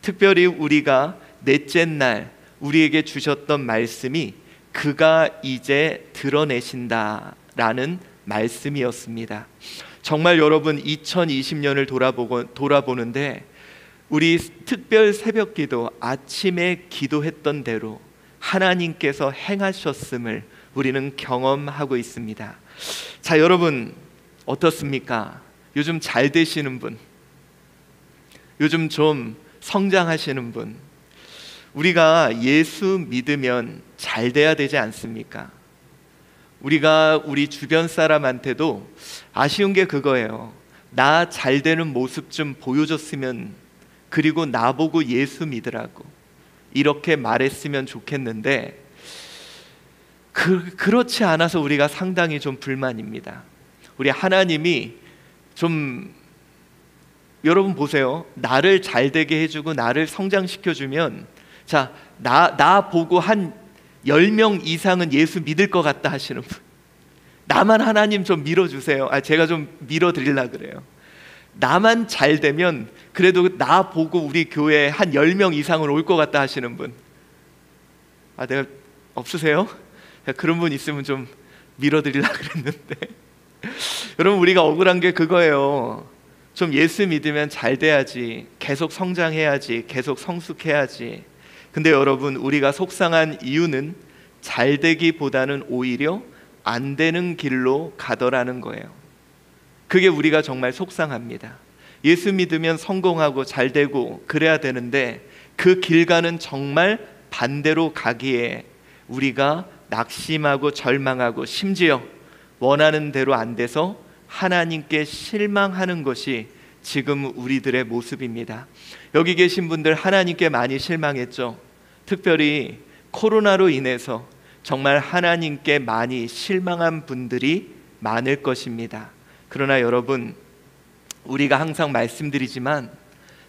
특별히 우리가 넷째 날 우리에게 주셨던 말씀이 그가 이제 드러내신다라는 말씀이었습니다. 정말 여러분 2020년을 돌아보는데 우리 특별 새벽기도 아침에 기도했던 대로 하나님께서 행하셨음을 우리는 경험하고 있습니다. 자, 여러분 어떻습니까? 요즘 잘 되시는 분, 요즘 좀 성장하시는 분, 우리가 예수 믿으면 잘 돼야 되지 않습니까? 우리가 우리 주변 사람한테도 아쉬운 게 그거예요. 나 잘 되는 모습 좀 보여줬으면, 그리고 나보고 예수 믿으라고 이렇게 말했으면 좋겠는데 그렇지 않아서 우리가 상당히 좀 불만입니다. 우리 하나님이 좀, 여러분 보세요. 나를 잘 되게 해주고 나를 성장시켜주면, 자, 나 보고 한 10명 이상은 예수 믿을 것 같다 하시는 분, 나만 하나님 좀 밀어주세요. 제가 좀 밀어드리려고 그래요. 나만 잘 되면 그래도 나 보고 우리 교회에 한 10명 이상은 올 것 같다 하시는 분, 내가 없으세요? 그런 분 있으면 좀 밀어드리려고 그랬는데 여러분, 우리가 억울한 게 그거예요. 좀 예수 믿으면 잘 돼야지, 계속 성장해야지, 계속 성숙해야지. 근데 여러분, 우리가 속상한 이유는 잘 되기보다는 오히려 안 되는 길로 가더라는 거예요. 그게 우리가 정말 속상합니다. 예수 믿으면 성공하고 잘 되고 그래야 되는데 그 길가는 정말 반대로 가기에 우리가 낙심하고 절망하고 심지어 원하는 대로 안 돼서 하나님께 실망하는 것이 지금 우리들의 모습입니다. 여기 계신 분들 하나님께 많이 실망했죠. 특별히 코로나로 인해서 정말 하나님께 많이 실망한 분들이 많을 것입니다. 그러나 여러분, 우리가 항상 말씀드리지만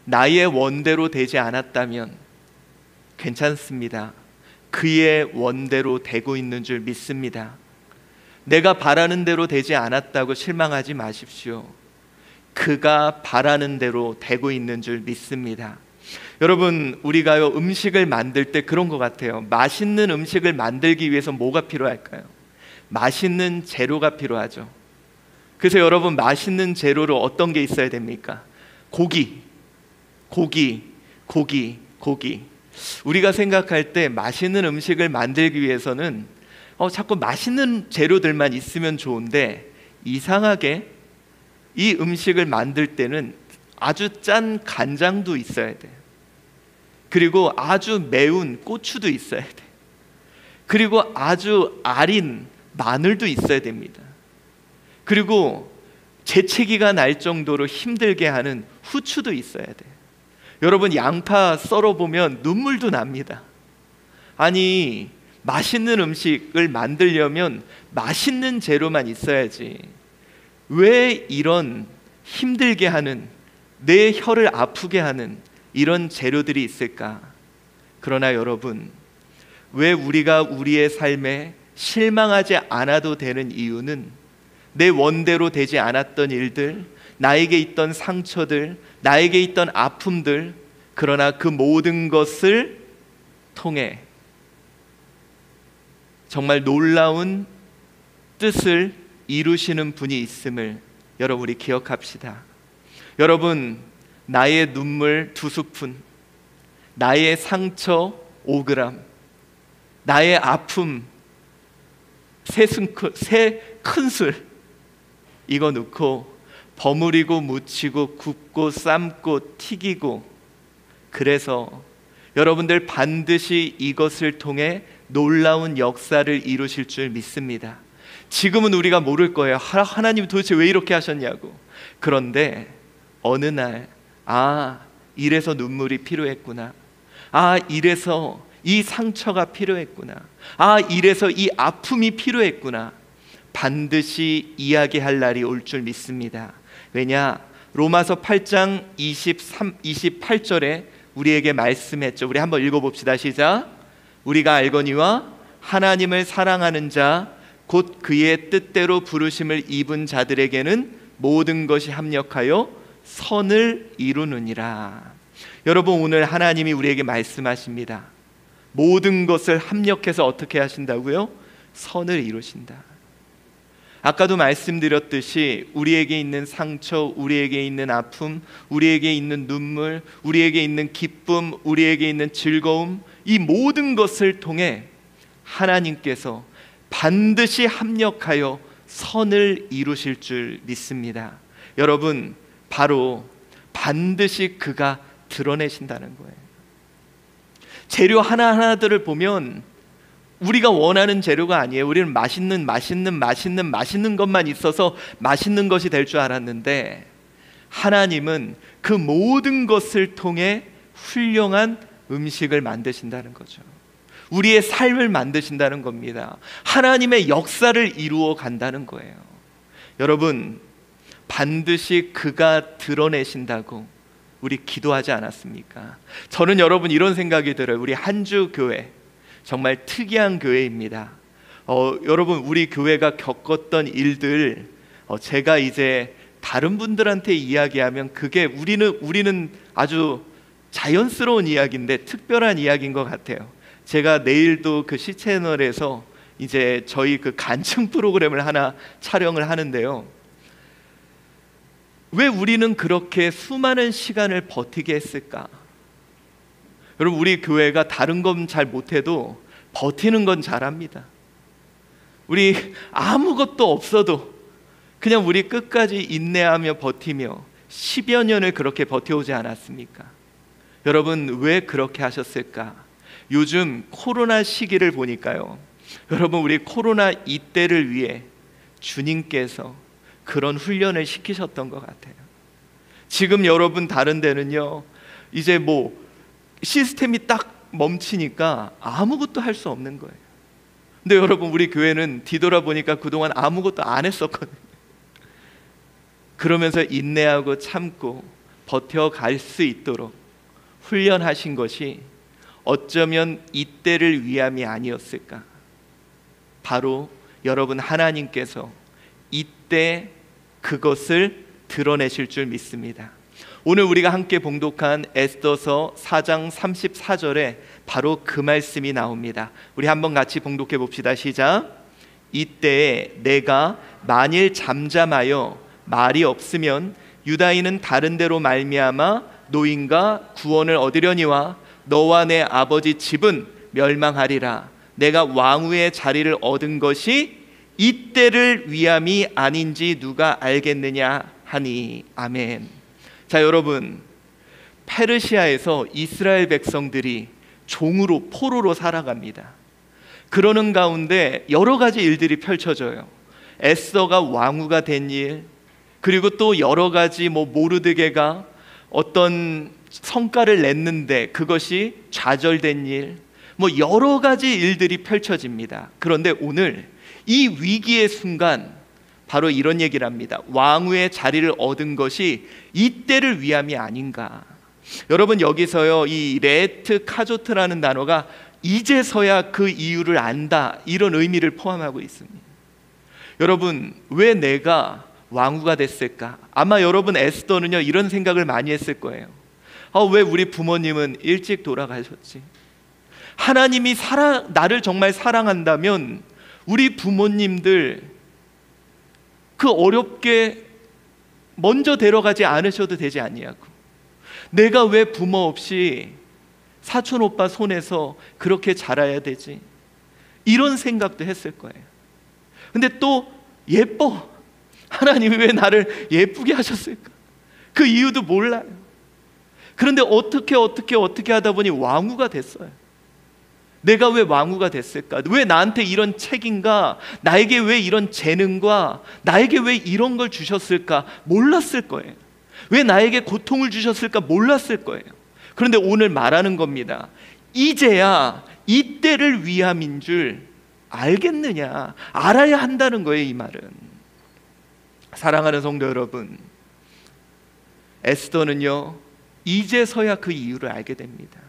나의 원대로 되지 않았다면 괜찮습니다. 그의 원대로 되고 있는 줄 믿습니다. 내가 바라는 대로 되지 않았다고 실망하지 마십시오. 그가 바라는 대로 되고 있는 줄 믿습니다. 여러분, 우리가요 음식을 만들 때 그런 것 같아요. 맛있는 음식을 만들기 위해서 뭐가 필요할까요? 맛있는 재료가 필요하죠. 그래서 여러분, 맛있는 재료로 어떤 게 있어야 됩니까? 고기. 우리가 생각할 때 맛있는 음식을 만들기 위해서는 자꾸 맛있는 재료들만 있으면 좋은데, 이상하게 이 음식을 만들 때는 아주 짠 간장도 있어야 돼요. 그리고 아주 매운 고추도 있어야 돼요. 그리고 아주 아린 마늘도 있어야 됩니다. 그리고 재채기가 날 정도로 힘들게 하는 후추도 있어야 돼요. 여러분, 양파 썰어보면 눈물도 납니다. 아니, 맛있는 음식을 만들려면 맛있는 재료만 있어야지 왜 이런 힘들게 하는, 내 혀를 아프게 하는 이런 재료들이 있을까? 그러나 여러분, 왜 우리가 우리의 삶에 실망하지 않아도 되는 이유는 내 원대로 되지 않았던 일들, 나에게 있던 상처들, 나에게 있던 아픔들, 그러나 그 모든 것을 통해 정말 놀라운 뜻을 이루시는 분이 있음을 여러분, 우리 기억합시다. 여러분, 나의 눈물 2스푼, 나의 상처 5g, 나의 아픔 3큰술, 이거 넣고 버무리고 묻히고 굽고 삶고 튀기고, 그래서 여러분들 반드시 이것을 통해 놀라운 역사를 이루실 줄 믿습니다. 지금은 우리가 모를 거예요. 하나님 도대체 왜 이렇게 하셨냐고. 그런데 어느 날, 이래서 눈물이 필요했구나, 이래서 이 상처가 필요했구나, 이래서 이 아픔이 필요했구나, 반드시 이야기할 날이 올 줄 믿습니다. 왜냐? 로마서 8장 28절에 우리에게 말씀했죠. 우리 한번 읽어봅시다. 시작. 우리가 알거니와 하나님을 사랑하는 자 곧 그의 뜻대로 부르심을 입은 자들에게는 모든 것이 합력하여 선을 이루느니라. 여러분, 오늘 하나님이 우리에게 말씀하십니다. 모든 것을 합력해서 어떻게 하신다고요? 선을 이루신다. 아까도 말씀드렸듯이 우리에게 있는 상처, 우리에게 있는 아픔, 우리에게 있는 눈물, 우리에게 있는 기쁨, 우리에게 있는 즐거움, 이 모든 것을 통해 하나님께서 반드시 합력하여 선을 이루실 줄 믿습니다. 여러분, 바로 반드시 그가 드러내신다는 거예요. 재료 하나하나들을 보면 우리가 원하는 재료가 아니에요. 우리는 맛있는 것만 있어서 맛있는 것이 될 줄 알았는데, 하나님은 그 모든 것을 통해 훌륭한 음식을 만드신다는 거죠. 우리의 삶을 만드신다는 겁니다. 하나님의 역사를 이루어 간다는 거예요. 여러분, 반드시 그가 드러내신다고 우리 기도하지 않았습니까? 저는 여러분 이런 생각이 들어요. 우리 한주 교회 정말 특이한 교회입니다. 여러분, 우리 교회가 겪었던 일들 제가 이제 다른 분들한테 이야기하면 그게 우리는 아주 자연스러운 이야기인데 특별한 이야기인 것 같아요. 제가 내일도 그 C채널에서 이제 저희 그 간증 프로그램을 하나 촬영을 하는데요. 왜 우리는 그렇게 수많은 시간을 버티게 했을까? 여러분, 우리 교회가 다른 건 잘 못해도 버티는 건 잘합니다. 우리 아무것도 없어도 그냥 우리 끝까지 인내하며 버티며 10여 년을 그렇게 버텨오지 않았습니까? 여러분, 왜 그렇게 하셨을까? 요즘 코로나 시기를 보니까요, 여러분, 우리 코로나 이때를 위해 주님께서 그런 훈련을 시키셨던 것 같아요. 지금 여러분 다른 데는요, 이제 뭐 시스템이 딱 멈추니까 아무것도 할 수 없는 거예요. 근데 여러분, 우리 교회는 뒤돌아보니까 그동안 아무것도 안 했었거든요. 그러면서 인내하고 참고 버텨갈 수 있도록 훈련하신 것이 어쩌면 이때를 위함이 아니었을까? 바로 여러분, 하나님께서 이때 그것을 드러내실 줄 믿습니다. 오늘 우리가 함께 봉독한 에스더서 4장 34절에 바로 그 말씀이 나옵니다. 우리 한번 같이 봉독해 봅시다. 시작. 이때에 내가 만일 잠잠하여 말이 없으면 유다인은 다른 데로 말미암아 노인과 구원을 얻으려니와 너와 내 아버지 집은 멸망하리라. 내가 왕후의 자리를 얻은 것이 이때를 위함이 아닌지 누가 알겠느냐 하니. 아멘. 자, 여러분, 페르시아에서 이스라엘 백성들이 종으로, 포로로 살아갑니다. 그러는 가운데 여러 가지 일들이 펼쳐져요. 에스더가 왕후가 된 일, 그리고 또 여러 가지 모르드게가 어떤 성과를 냈는데 그것이 좌절된 일, 여러 가지 일들이 펼쳐집니다. 그런데 오늘 이 위기의 순간 바로 이런 얘기를 합니다. 왕후의 자리를 얻은 것이 이때를 위함이 아닌가. 여러분, 여기서요, 이 레트 카조트라는 단어가 이제서야 그 이유를 안다, 이런 의미를 포함하고 있습니다. 여러분, 왜 내가 왕후가 됐을까? 아마 여러분 에스더는요, 이런 생각을 많이 했을 거예요. 왜 우리 부모님은 일찍 돌아가셨지? 하나님이 나를 정말 사랑한다면 우리 부모님들 그 어렵게 먼저 데려가지 않으셔도 되지 아니하고, 내가 왜 부모 없이 사촌 오빠 손에서 그렇게 자라야 되지? 이런 생각도 했을 거예요. 근데 또 예뻐. 하나님이 왜 나를 예쁘게 하셨을까? 그 이유도 몰라요. 그런데 어떻게 하다 보니 왕후가 됐어요. 내가 왜 왕후가 됐을까? 왜 나한테 이런 책임과 나에게 왜 이런 재능과 나에게 왜 이런 걸 주셨을까? 몰랐을 거예요. 왜 나에게 고통을 주셨을까? 몰랐을 거예요. 그런데 오늘 말하는 겁니다. 이제야 이때를 위함인 줄 알겠느냐? 알아야 한다는 거예요, 이 말은. 사랑하는 성도 여러분, 에스더는요, 이제서야 그 이유를 알게 됩니다.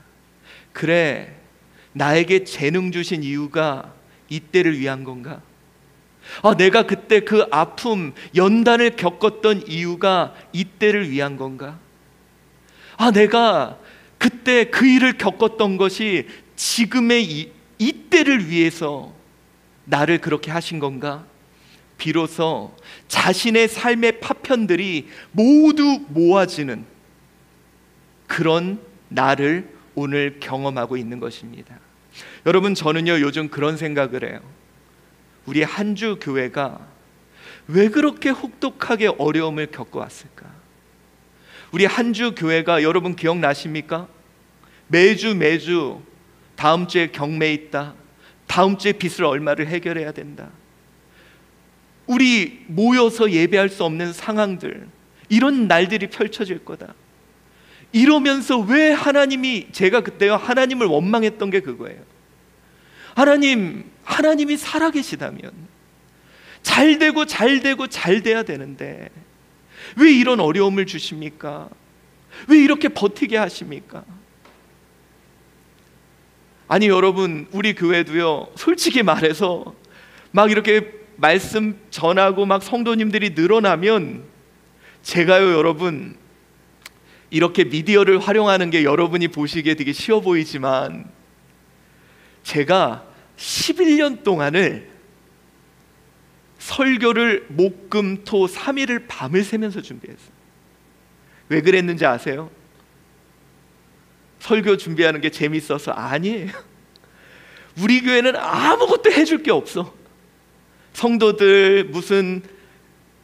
그래, 나에게 재능 주신 이유가 이때를 위한 건가? 내가 그때 그 아픔, 연단을 겪었던 이유가 이때를 위한 건가? 내가 그때 그 일을 겪었던 것이 지금의 이때를 위해서 나를 그렇게 하신 건가? 비로소 자신의 삶의 파편들이 모두 모아지는 그런 나를 오늘 경험하고 있는 것입니다. 여러분, 저는요 요즘 그런 생각을 해요. 우리 한주 교회가 왜 그렇게 혹독하게 어려움을 겪어왔을까? 우리 한주 교회가 여러분 기억나십니까? 매주 다음 주에 경매 있다, 다음 주에 빚을 얼마를 해결해야 된다, 우리 모여서 예배할 수 없는 상황들, 이런 날들이 펼쳐질 거다. 이러면서 왜 하나님이, 제가 그때요 하나님을 원망했던 게 그거예요. 하나님이 살아계시다면 잘 돼야 되는데 왜 이런 어려움을 주십니까? 왜 이렇게 버티게 하십니까? 아니 여러분, 우리 교회도요 솔직히 말해서 막 이렇게 말씀 전하고 막 성도님들이 늘어나면 제가요 여러분, 이렇게 미디어를 활용하는 게 여러분이 보시기에 되게 쉬워 보이지만 제가 11년 동안을 설교를 목금토 3일을 밤을 새면서 준비했어요. 왜 그랬는지 아세요? 설교 준비하는 게 재밌어서? 아니에요. 우리 교회는 아무것도 해줄 게 없어. 성도들 무슨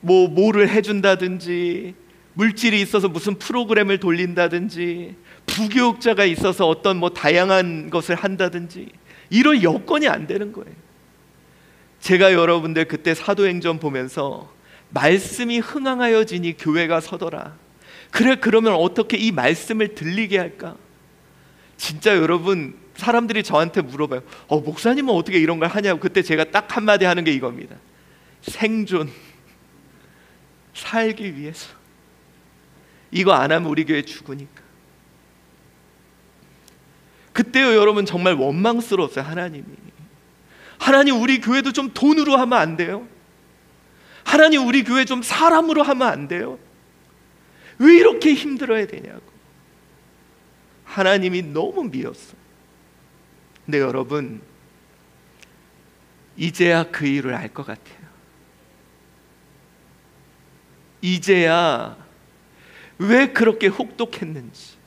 뭐를 해준다든지, 물질이 있어서 무슨 프로그램을 돌린다든지, 부교육자가 있어서 어떤 다양한 것을 한다든지, 이런 여건이 안 되는 거예요. 제가 여러분들 그때 사도행전 보면서 말씀이 흥황하여지니 교회가 서더라. 그래, 그러면 어떻게 이 말씀을 들리게 할까? 진짜 여러분, 사람들이 저한테 물어봐요. 목사님은 어떻게 이런 걸 하냐고. 그때 제가 딱 한마디 하는 게 이겁니다. 생존, 살기 위해서. 이거 안 하면 우리 교회 죽으니까. 그때요 여러분, 정말 원망스러웠어요. 하나님 우리 교회도 좀 돈으로 하면 안 돼요? 하나님 우리 교회 좀 사람으로 하면 안 돼요? 왜 이렇게 힘들어야 되냐고. 하나님이 너무 미웠어. 근데 여러분, 이제야 그 이유를 알 것 같아요. 이제야 왜 그렇게 혹독했는지,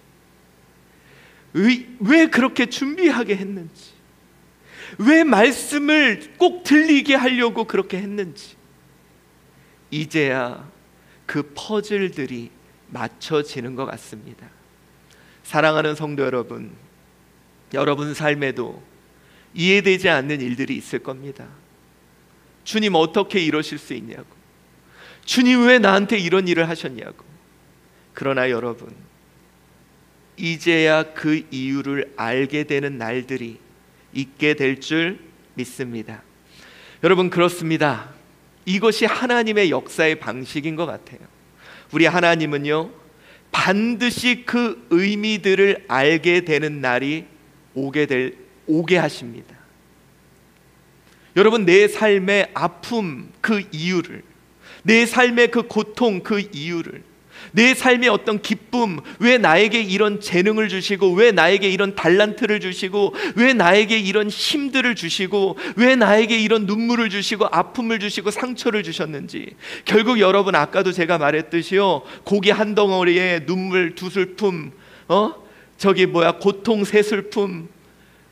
왜 그렇게 준비하게 했는지, 왜 말씀을 꼭 들리게 하려고 그렇게 했는지, 이제야 그 퍼즐들이 맞춰지는 것 같습니다. 사랑하는 성도 여러분, 여러분 삶에도 이해되지 않는 일들이 있을 겁니다. 주님 어떻게 이러실 수 있냐고, 주님 왜 나한테 이런 일을 하셨냐고. 그러나 여러분, 이제야 그 이유를 알게 되는 날들이 있게 될 줄 믿습니다. 여러분, 그렇습니다. 이것이 하나님의 역사의 방식인 것 같아요. 우리 하나님은요 반드시 그 의미들을 알게 되는 날이 오게 하십니다. 여러분, 내 삶의 아픔 그 이유를, 내 삶의 그 고통 그 이유를, 내 삶의 어떤 기쁨, 왜 나에게 이런 재능을 주시고, 왜 나에게 이런 달란트를 주시고, 왜 나에게 이런 힘들을 주시고, 왜 나에게 이런 눈물을 주시고 아픔을 주시고 상처를 주셨는지, 결국 여러분 아까도 제가 말했듯이요, 고기 한 덩어리에 눈물 두 슬픔, 고통 세 슬픔,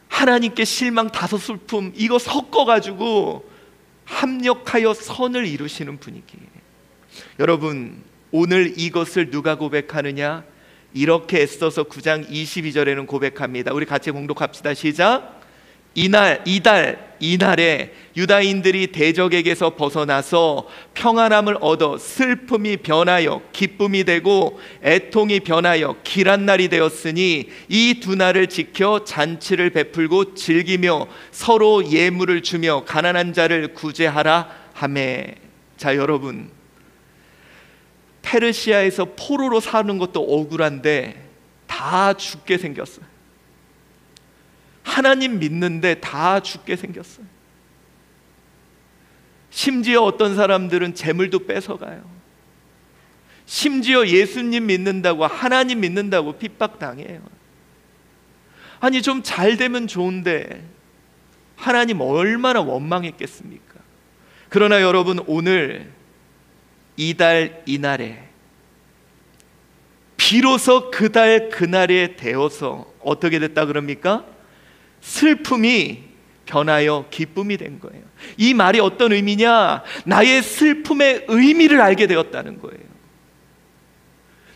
하나님께 실망 다섯 슬픔, 이거 섞어가지고 합력하여 선을 이루시는 분이기에, 여러분 오늘 이것을 누가 고백하느냐? 이렇게 애써서 9장 22절에는 고백합니다. 우리 같이 공독합시다. 시작. 이날에 유다인들이 대적에게서 벗어나서 평안함을 얻어 슬픔이 변하여 기쁨이 되고 애통이 변하여 길한 날이 되었으니 이 두 날을 지켜 잔치를 베풀고 즐기며 서로 예물을 주며 가난한 자를 구제하라 하매. 자, 여러분, 페르시아에서 포로로 사는 것도 억울한데 다 죽게 생겼어요. 하나님 믿는데 다 죽게 생겼어요. 심지어 어떤 사람들은 재물도 뺏어가요. 심지어 예수님 믿는다고, 하나님 믿는다고 핍박당해요. 아니 좀 잘 되면 좋은데 하나님 얼마나 원망했겠습니까? 그러나 여러분, 오늘 이달 이날에 비로소 그달 그날에 되어서 어떻게 됐다 그럽니까? 슬픔이 변하여 기쁨이 된 거예요. 이 말이 어떤 의미냐? 나의 슬픔의 의미를 알게 되었다는 거예요.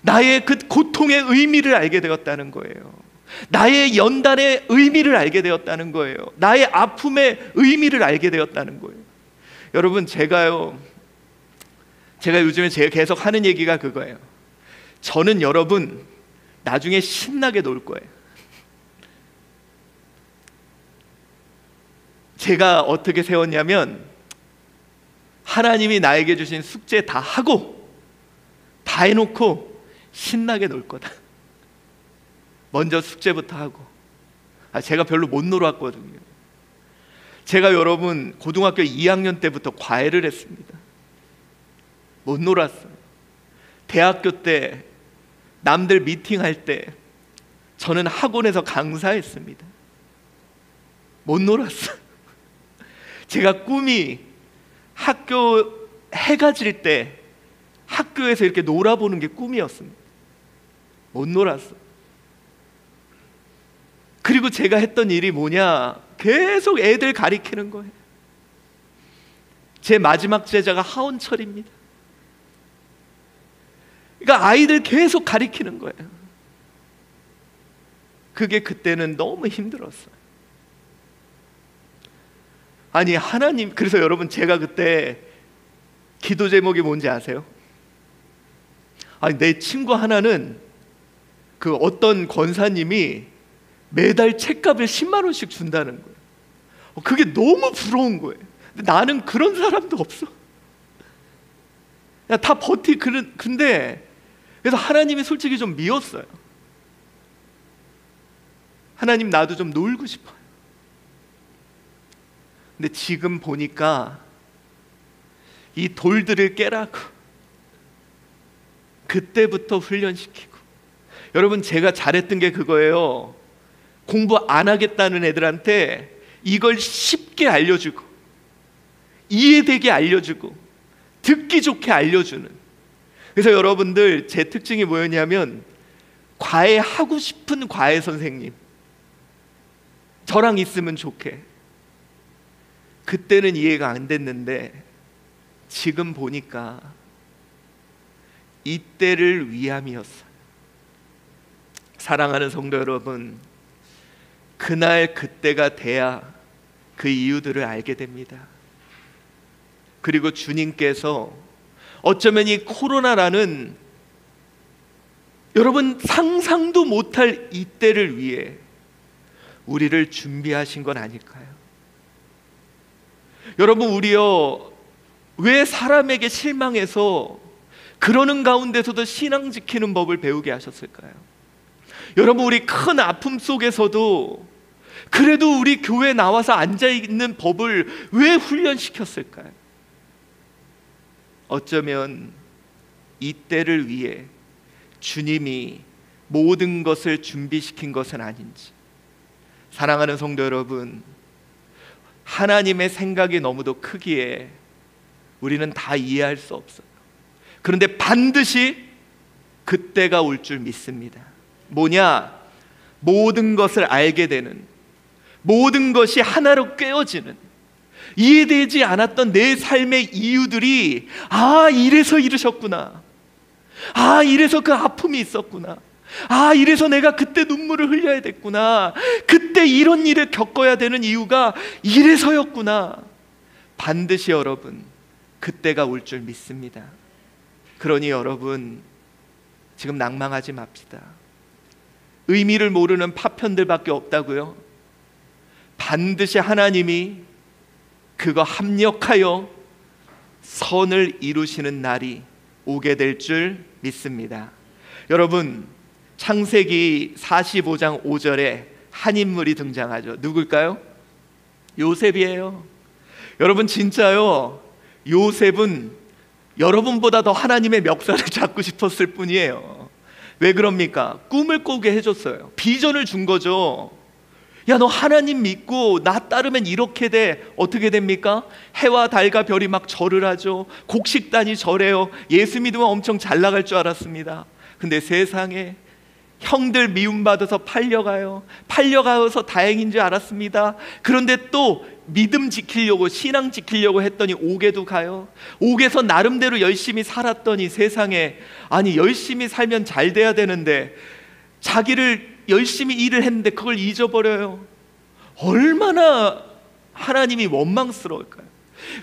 나의 그 고통의 의미를 알게 되었다는 거예요. 나의 연단의 의미를 알게 되었다는 거예요. 나의 아픔의 의미를 알게 되었다는 거예요. 여러분, 제가 요즘에 계속 하는 얘기가 그거예요. 저는 여러분 나중에 신나게 놀 거예요. 제가 어떻게 세웠냐면, 하나님이 나에게 주신 숙제 다 하고 다 해놓고 신나게 놀 거다. 먼저 숙제부터 하고. 제가 별로 못 놀았거든요. 제가 여러분 고등학교 2학년 때부터 과외를 했습니다. 못 놀았어요. 대학교 때 남들 미팅할 때 저는 학원에서 강사했습니다. 못 놀았어요. 제가 꿈이 학교 해가 질 때 학교에서 이렇게 놀아보는 게 꿈이었습니다. 못 놀았어요. 그리고 제가 했던 일이 뭐냐? 계속 애들 가리키는 거예요. 제 마지막 제자가 하원철입니다. 그러니까 아이들 계속 가리키는 거예요. 그게 그때는 너무 힘들었어요. 아니 하나님, 그래서 여러분 제가 그때 기도 제목이 뭔지 아세요? 아니 내 친구 하나는 그 어떤 권사님이 매달 책값을 10만 원씩 준다는 거예요. 그게 너무 부러운 거예요. 근데 나는 그런 사람도 없어. 다 근데 그래서 하나님이 솔직히 좀 미웠어요. 하나님, 나도 좀 놀고 싶어요. 근데 지금 보니까 이 돌들을 깨라고 그때부터 훈련시키고. 여러분, 제가 잘했던 게 그거예요. 공부 안 하겠다는 애들한테 이걸 쉽게 알려주고 이해되게 알려주고 듣기 좋게 알려주는. 그래서 여러분들, 제 특징이 뭐였냐면 과외하고 싶은 과외 선생님, 저랑 있으면 좋게. 그때는 이해가 안 됐는데 지금 보니까 이때를 위함이었어요. 사랑하는 성도 여러분, 그날 그때가 돼야 그 이유들을 알게 됩니다. 그리고 주님께서 어쩌면 이 코로나라는 여러분 상상도 못할 이때를 위해 우리를 준비하신 건 아닐까요? 여러분, 우리요, 왜 사람에게 실망해서 그러는 가운데서도 신앙 지키는 법을 배우게 하셨을까요? 여러분, 우리 큰 아픔 속에서도 그래도 우리 교회에 나와서 앉아있는 법을 왜 훈련시켰을까요? 어쩌면 이때를 위해 주님이 모든 것을 준비시킨 것은 아닌지. 사랑하는 성도 여러분, 하나님의 생각이 너무도 크기에 우리는 다 이해할 수 없어요. 그런데 반드시 그때가 올 줄 믿습니다. 뭐냐? 모든 것을 알게 되는, 모든 것이 하나로 꿰어지는, 이해되지 않았던 내 삶의 이유들이 이래서 이러셨구나, 이래서 그 아픔이 있었구나, 이래서 내가 그때 눈물을 흘려야 됐구나, 그때 이런 일을 겪어야 되는 이유가 이래서였구나. 반드시 여러분 그때가 올 줄 믿습니다. 그러니 여러분, 지금 낭망하지 맙시다. 의미를 모르는 파편들밖에 없다고요? 반드시 하나님이 그거 합력하여 선을 이루시는 날이 오게 될 줄 믿습니다. 여러분, 창세기 45장 5절에 한 인물이 등장하죠. 누굴까요? 요셉이에요. 여러분, 진짜요, 요셉은 여러분보다 더 하나님의 멱살을 잡고 싶었을 뿐이에요. 왜 그럽니까? 꿈을 꾸게 해줬어요. 비전을 준 거죠. 야, 너 하나님 믿고 나 따르면 이렇게 돼. 어떻게 됩니까? 해와 달과 별이 막 절을 하죠. 곡식단이 절해요. 예수 믿으면 엄청 잘 나갈 줄 알았습니다. 근데 세상에 형들 미움받아서 팔려가요. 팔려가서 다행인 줄 알았습니다. 그런데 또 믿음 지키려고, 신앙 지키려고 했더니 옥에도 가요. 옥에서 나름대로 열심히 살았더니 세상에, 아니 열심히 살면 잘 돼야 되는데 자기를 열심히 일을 했는데 그걸 잊어버려요. 얼마나 하나님이 원망스러울까요?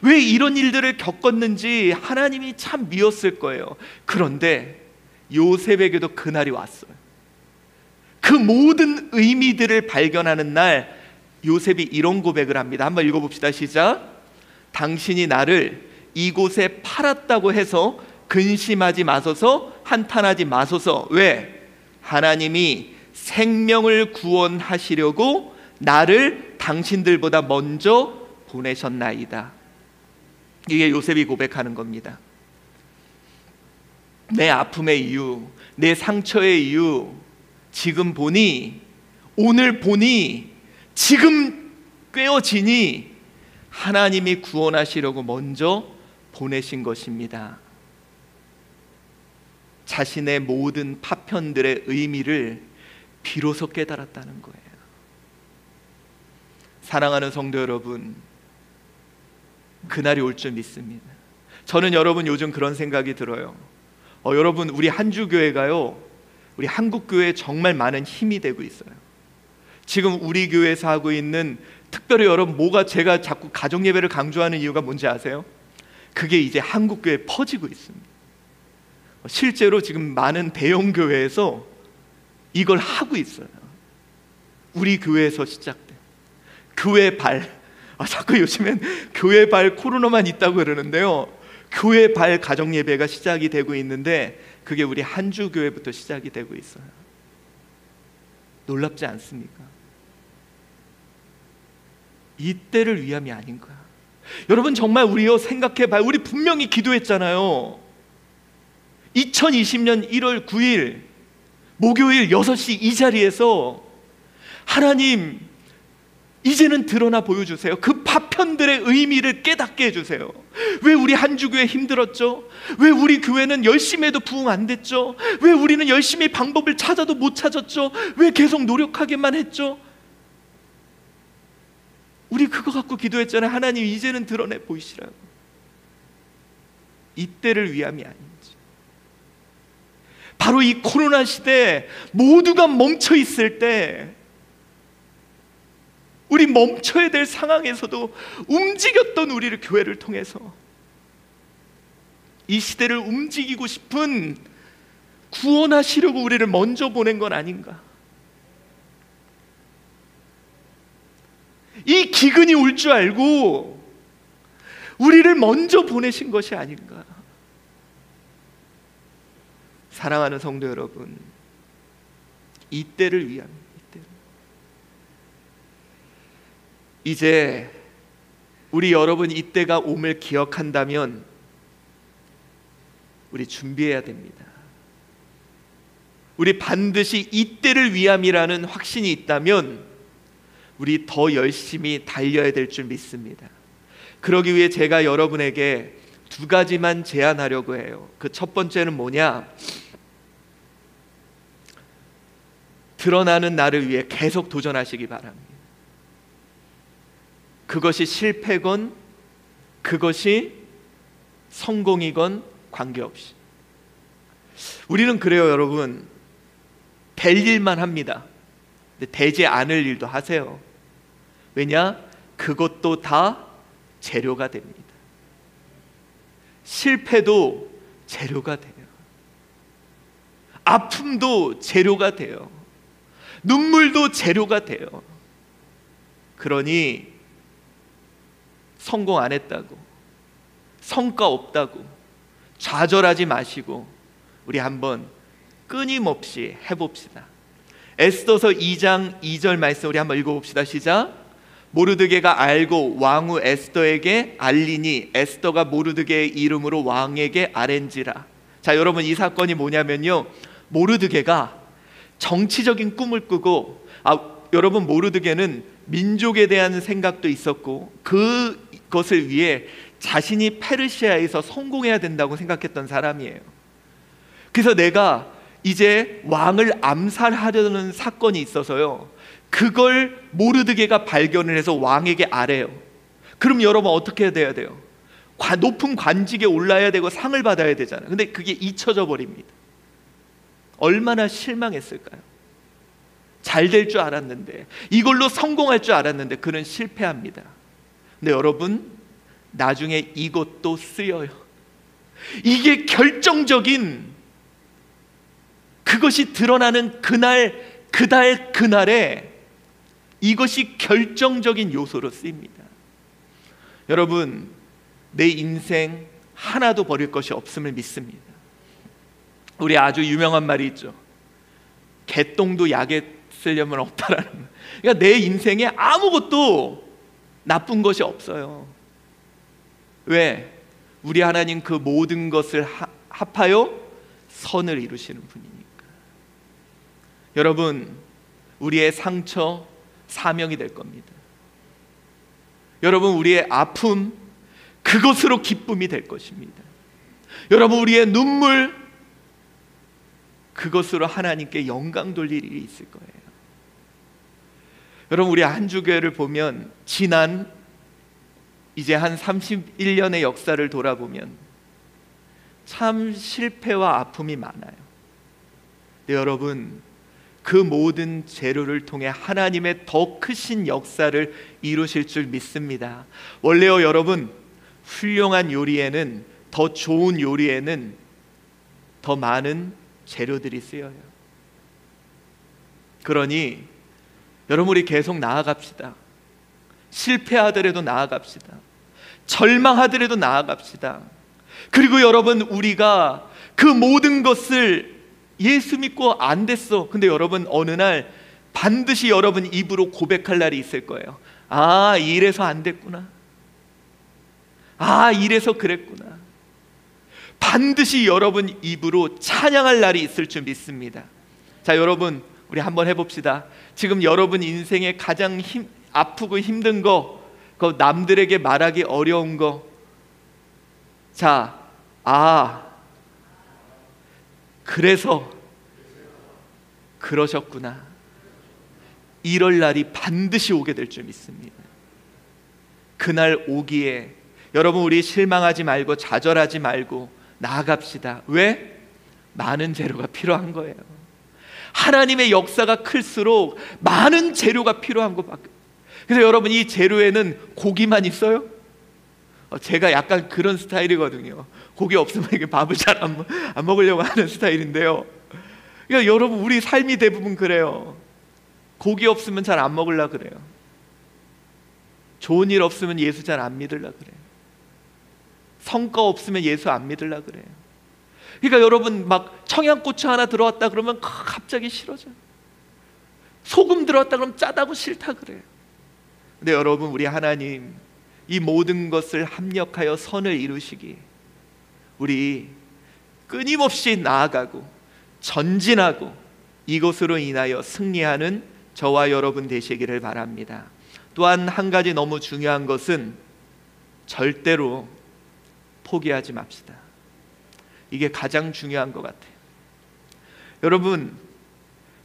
왜 이런 일들을 겪었는지 하나님이 참 미웠을 거예요. 그런데 요셉에게도 그날이 왔어요. 그 모든 의미들을 발견하는 날, 요셉이 이런 고백을 합니다. 한번 읽어봅시다. 시작. 당신이 나를 이곳에 팔았다고 해서 근심하지 마소서, 한탄하지 마소서. 왜? 하나님이 생명을 구원하시려고 나를 당신들보다 먼저 보내셨나이다. 이게 요셉이 고백하는 겁니다. 내 아픔의 이유, 내 상처의 이유, 지금 보니, 오늘 보니, 지금 꿰어지니 하나님이 구원하시려고 먼저 보내신 것입니다. 자신의 모든 파편들의 의미를 비로소 깨달았다는 거예요. 사랑하는 성도 여러분, 그날이 올 줄 믿습니다. 저는 여러분 요즘 그런 생각이 들어요. 여러분, 우리 한주교회가요, 우리 한국교회에 정말 많은 힘이 되고 있어요. 지금 우리 교회에서 하고 있는, 특별히 여러분, 제가 자꾸 가정예배를 강조하는 이유가 뭔지 아세요? 그게 이제 한국교회에 퍼지고 있습니다. 실제로 지금 많은 대형교회에서 이걸 하고 있어요. 우리 교회에서 시작돼. 교회 발, 자꾸 요즘엔 교회 발 코로나만 있다고 그러는데요, 교회 발 가정예배가 시작이 되고 있는데 그게 우리 한주교회부터 시작이 되고 있어요. 놀랍지 않습니까? 이때를 위함이 아닌가. 여러분, 정말 우리요, 생각해봐요. 우리 분명히 기도했잖아요. 2020년 1월 9일 목요일 6시 이 자리에서 하나님, 이제는 드러나 보여주세요. 그 파편들의 의미를 깨닫게 해주세요. 왜 우리 한주교회 힘들었죠? 왜 우리 교회는 열심히 해도 부흥 안 됐죠? 왜 우리는 열심히 방법을 찾아도 못 찾았죠? 왜 계속 노력하기만 했죠? 우리 그거 갖고 기도했잖아요. 하나님, 이제는 드러내 보이시라고. 이때를 위함이 아닌지. 바로 이 코로나 시대에 모두가 멈춰 있을 때, 우리 멈춰야 될 상황에서도 움직였던 우리를, 교회를 통해서 이 시대를 움직이고 싶은, 구원하시려고 우리를 먼저 보낸 건 아닌가. 이 기근이 올 줄 알고 우리를 먼저 보내신 것이 아닌가. 사랑하는 성도 여러분, 이때를 위함입니다. 이제 우리 여러분, 이때가 옴을 기억한다면 우리 준비해야 됩니다. 우리 반드시 이때를 위함이라는 확신이 있다면 우리 더 열심히 달려야 될 줄 믿습니다. 그러기 위해 제가 여러분에게 두 가지만 제안하려고 해요. 그 첫 번째는 뭐냐? 드러나는 나를 위해 계속 도전하시기 바랍니다. 그것이 실패건 그것이 성공이건 관계없이. 우리는 그래요, 여러분. 될 일만 합니다. 근데 되지 않을 일도 하세요. 왜냐? 그것도 다 재료가 됩니다. 실패도 재료가 돼요. 아픔도 재료가 돼요. 눈물도 재료가 돼요. 그러니 성공 안 했다고, 성과 없다고 좌절하지 마시고 우리 한번 끊임없이 해봅시다. 에스더서 2장 2절 말씀 우리 한번 읽어봅시다. 시작. 모르드게가 알고 왕후 에스더에게 알리니 에스더가 모르드게의 이름으로 왕에게 아랜지라. 자, 여러분, 이 사건이 뭐냐면요, 모르드게가 정치적인 꿈을 꾸고 여러분 모르드게는 민족에 대한 생각도 있었고 그것을 위해 자신이 페르시아에서 성공해야 된다고 생각했던 사람이에요. 그래서 내가 이제 왕을 암살하려는 사건이 있어서요, 그걸 모르드게가 발견을 해서 왕에게 아뢰요. 그럼 여러분 어떻게 돼야 돼요? 높은 관직에 올라야 되고 상을 받아야 되잖아요. 근데 그게 잊혀져 버립니다. 얼마나 실망했을까요? 잘 될 줄 알았는데, 이걸로 성공할 줄 알았는데 그는 실패합니다. 근데 여러분, 나중에 이것도 쓰여요. 이게 결정적인, 그것이 드러나는 그날에 이것이 결정적인 요소로 쓰입니다. 여러분, 내 인생 하나도 버릴 것이 없음을 믿습니다. 우리 아주 유명한 말이 있죠. 개똥도 약에 쓰려면 없다라는 말. 그러니까 내 인생에 아무것도 나쁜 것이 없어요. 왜? 우리 하나님 그 모든 것을 합하여 선을 이루시는 분이니까. 여러분, 우리의 상처 사명이 될 겁니다. 여러분, 우리의 아픔 그것으로 기쁨이 될 것입니다. 여러분, 우리의 눈물 그것으로 하나님께 영광 돌릴 일이 있을 거예요. 여러분, 우리 한주교회를 보면 지난 이제 한 31년의 역사를 돌아보면 참 실패와 아픔이 많아요. 근데 여러분, 그 모든 재료를 통해 하나님의 더 크신 역사를 이루실 줄 믿습니다. 원래요, 여러분, 훌륭한 요리에는, 더 좋은 요리에는 더 많은 재료들이 쓰여요. 그러니 여러분, 우리 계속 나아갑시다. 실패하더라도 나아갑시다. 절망하더라도 나아갑시다. 그리고 여러분, 우리가 그 모든 것을 예수 믿고 안 됐어. 근데 여러분, 어느 날 반드시 여러분 입으로 고백할 날이 있을 거예요. 아, 이래서 안 됐구나. 아, 이래서 그랬구나. 반드시 여러분 입으로 찬양할 날이 있을 줄 믿습니다. 자, 여러분, 우리 한번 해봅시다. 지금 여러분 인생에 가장 아프고 힘든 거, 그 남들에게 말하기 어려운 거, 자, 그래서 그러셨구나. 이럴 날이 반드시 오게 될 줄 믿습니다. 그날 오기에 여러분, 우리 실망하지 말고 좌절하지 말고 나아갑시다. 왜? 많은 재료가 필요한 거예요. 하나님의 역사가 클수록 많은 재료가 필요한 것밖에. 그래서 여러분, 이 재료에는 고기만 있어요? 제가 약간 그런 스타일이거든요. 고기 없으면 이게 밥을 잘 안 먹으려고 하는 스타일인데요. 그러니까 여러분, 우리 삶이 대부분 그래요. 고기 없으면 잘 안 먹으려고 그래요. 좋은 일 없으면 예수 잘 안 믿으려고 그래요. 성과 없으면 예수 안 믿으려고 그래요. 그러니까 여러분, 막 청양고추 하나 들어왔다 그러면 갑자기 싫어져요. 소금 들어왔다 그러면 짜다고 싫다 그래요. 근데 여러분, 우리 하나님 이 모든 것을 합력하여 선을 이루시기, 우리 끊임없이 나아가고 전진하고 이것으로 인하여 승리하는 저와 여러분 되시기를 바랍니다. 또한 한 가지 너무 중요한 것은 절대로 포기하지 맙시다. 이게 가장 중요한 것 같아요. 여러분,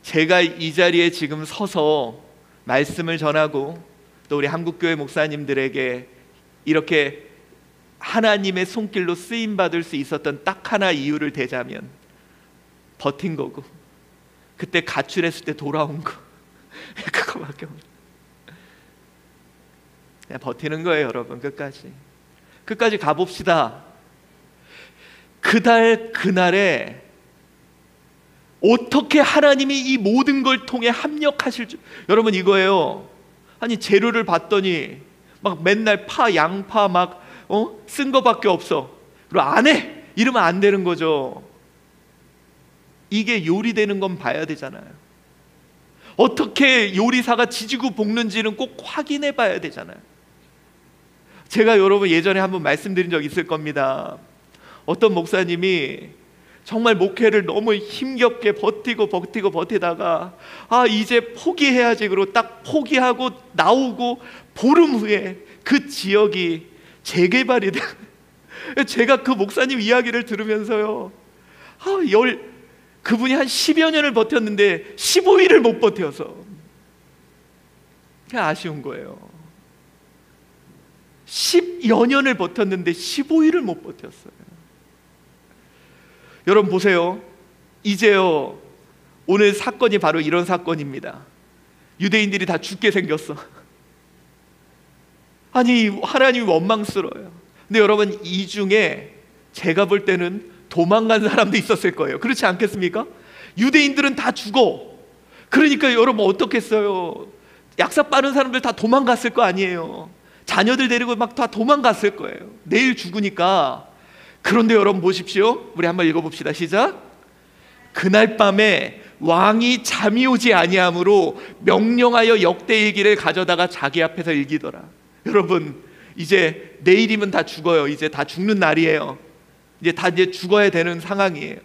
제가 이 자리에 지금 서서 말씀을 전하고 또 우리 한국교회 목사님들에게 이렇게 하나님의 손길로 쓰임받을 수 있었던 딱 하나 이유를 대자면 버틴 거고, 그때 가출했을 때 돌아온 거 그거밖에 없어요. 그냥 버티는 거예요. 여러분, 끝까지 가봅시다. 그날에 어떻게 하나님이 이 모든 걸 통해 합력하실 줄, 여러분, 이거예요. 아니, 재료를 봤더니 막 맨날 파, 양파 막 쓴 거밖에 없어. 그리고 안 해! 이러면 안 되는 거죠. 이게 요리되는 건 봐야 되잖아요. 어떻게 요리사가 지지고 볶는지는 꼭 확인해 봐야 되잖아요. 제가 여러분 예전에 한번 말씀드린 적 있을 겁니다. 어떤 목사님이 정말 목회를 너무 힘겹게 버티다가 이제 포기해야지 그러고 딱 포기하고 나오고 보름 후에 그 지역이 재개발이 돼. 제가 그 목사님 이야기를 들으면서요, 그분이 한 10여 년을 버텼는데 15일을 못 버텨서 그냥 아쉬운 거예요. 10여 년을 버텼는데 15일을 못 버텼어요. 여러분 보세요. 이제요, 오늘 사건이 바로 이런 사건입니다. 유대인들이 다 죽게 생겼어. 아니, 하나님이 원망스러워요. 근데 여러분, 이 중에 제가 볼 때는 도망간 사람도 있었을 거예요. 그렇지 않겠습니까? 유대인들은 다 죽어. 그러니까 여러분 어떻겠어요? 약사 빠른 사람들 다 도망갔을 거 아니에요. 자녀들 데리고 막 다 도망갔을 거예요. 내일 죽으니까. 그런데 여러분 보십시오. 우리 한번 읽어봅시다. 시작. 그날 밤에 왕이 잠이 오지 아니하므로 명령하여 역대일기를 가져다가 자기 앞에서 읽이더라. 여러분, 이제 내일이면 다 죽어요. 이제 다 죽는 날이에요. 이제 죽어야 되는 상황이에요.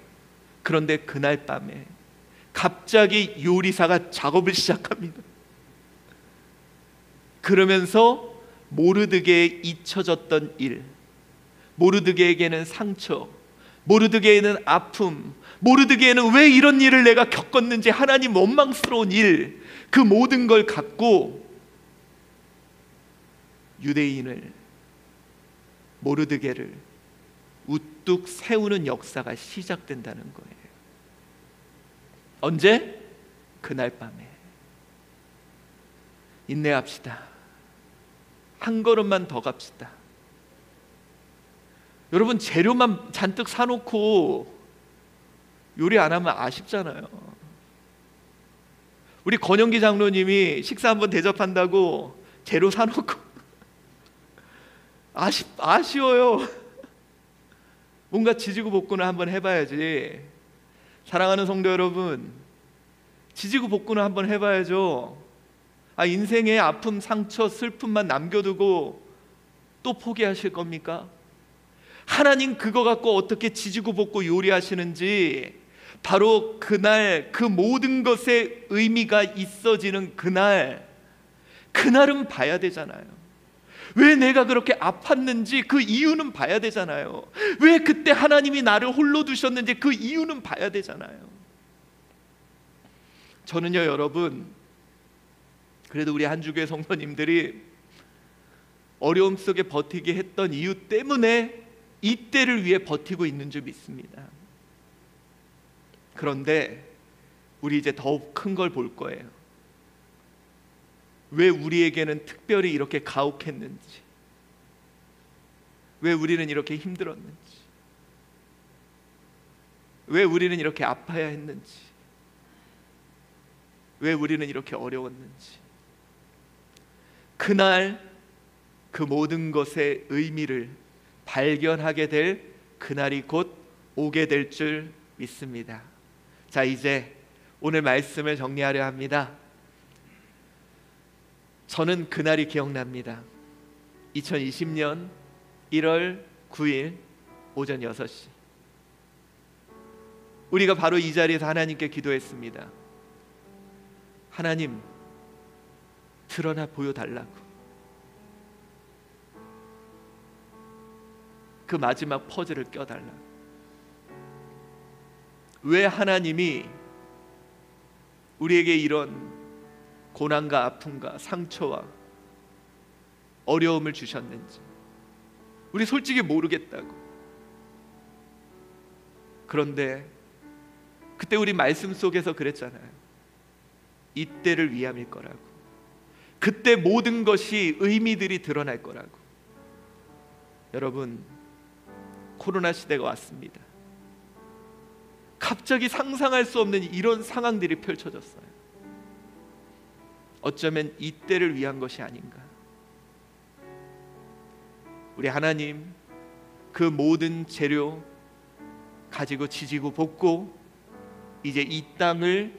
그런데 그날 밤에 갑자기 요리사가 작업을 시작합니다. 그러면서 모르드게에 잊혀졌던 일, 모르드게에게는 상처, 모르드게에는 아픔, 모르드게에는 왜 이런 일을 내가 겪었는지 하나님 원망스러운 일, 그 모든 걸 갖고 유대인을, 모르드게를 우뚝 세우는 역사가 시작된다는 거예요. 언제? 그날 밤에. 인내합시다. 한 걸음만 더 갑시다. 여러분, 재료만 잔뜩 사놓고 요리 안 하면 아쉽잖아요. 우리 권영기 장로님이 식사 한번 대접한다고 재료 사놓고 아쉬워요. 뭔가 지지고 볶고는 한번 해봐야지. 사랑하는 성도 여러분, 지지고 볶고는 한번 해봐야죠. 인생의 아픔, 상처, 슬픔만 남겨두고 또 포기하실 겁니까? 하나님 그거 갖고 어떻게 지지고 볶고 요리하시는지, 바로 그날 그 모든 것에 의미가 있어지는 그날은 봐야 되잖아요. 왜 내가 그렇게 아팠는지 그 이유는 봐야 되잖아요. 왜 그때 하나님이 나를 홀로 두셨는지 그 이유는 봐야 되잖아요. 저는요, 여러분, 그래도 우리 한주교회 성도님들이 어려움 속에 버티게 했던 이유 때문에 이때를 위해 버티고 있는 줄 믿습니다. 그런데 우리 이제 더욱 큰 걸 볼 거예요. 왜 우리에게는 특별히 이렇게 가혹했는지, 왜 우리는 이렇게 힘들었는지, 왜 우리는 이렇게 아파야 했는지, 왜 우리는 이렇게 어려웠는지, 그날 그 모든 것의 의미를 발견하게 될 그날이 곧 오게 될 줄 믿습니다. 자, 이제 오늘 말씀을 정리하려 합니다. 저는 그날이 기억납니다. 2020년 1월 9일 오전 6시, 우리가 바로 이 자리에서 하나님께 기도했습니다. 하나님, 드러나 보여달라고. 그 마지막 퍼즐을 껴달라고. 왜 하나님이 우리에게 이런 고난과 아픔과 상처와 어려움을 주셨는지 우리 솔직히 모르겠다고. 그런데 그때 우리 말씀 속에서 그랬잖아요. 이때를 위함일 거라고. 그때 모든 것이 의미들이 드러날 거라고. 여러분, 코로나 시대가 왔습니다. 갑자기 상상할 수 없는 이런 상황들이 펼쳐졌어요. 어쩌면 이때를 위한 것이 아닌가. 우리 하나님, 그 모든 재료 가지고 지지고 볶고 이제 이 땅을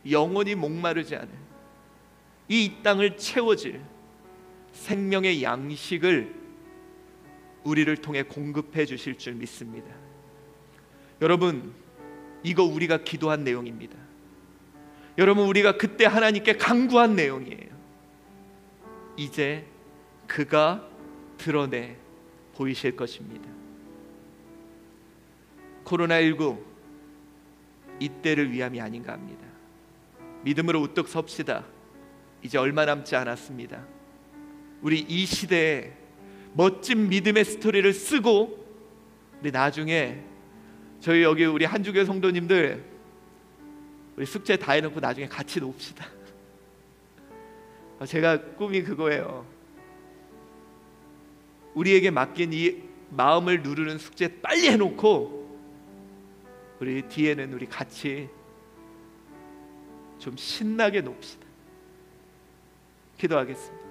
영원히 목마르지 않을, 이 땅을 채워질 생명의 양식을 우리를 통해 공급해 주실 줄 믿습니다. 여러분, 이거 우리가 기도한 내용입니다. 여러분, 우리가 그때 하나님께 간구한 내용이에요. 이제 그가 드러내 보이실 것입니다. 코로나19 이때를 위함이 아닌가 합니다. 믿음으로 우뚝 섭시다. 이제 얼마 남지 않았습니다. 우리 이 시대에 멋진 믿음의 스토리를 쓰고 우리 나중에 저희 여기 우리 한주교 성도님들 우리 숙제 다 해놓고 나중에 같이 놉시다. 제가 꿈이 그거예요. 우리에게 맡긴 이 마음을 누르는 숙제 빨리 해놓고 우리 뒤에는 우리 같이 좀 신나게 놉시다. 기도하겠습니다.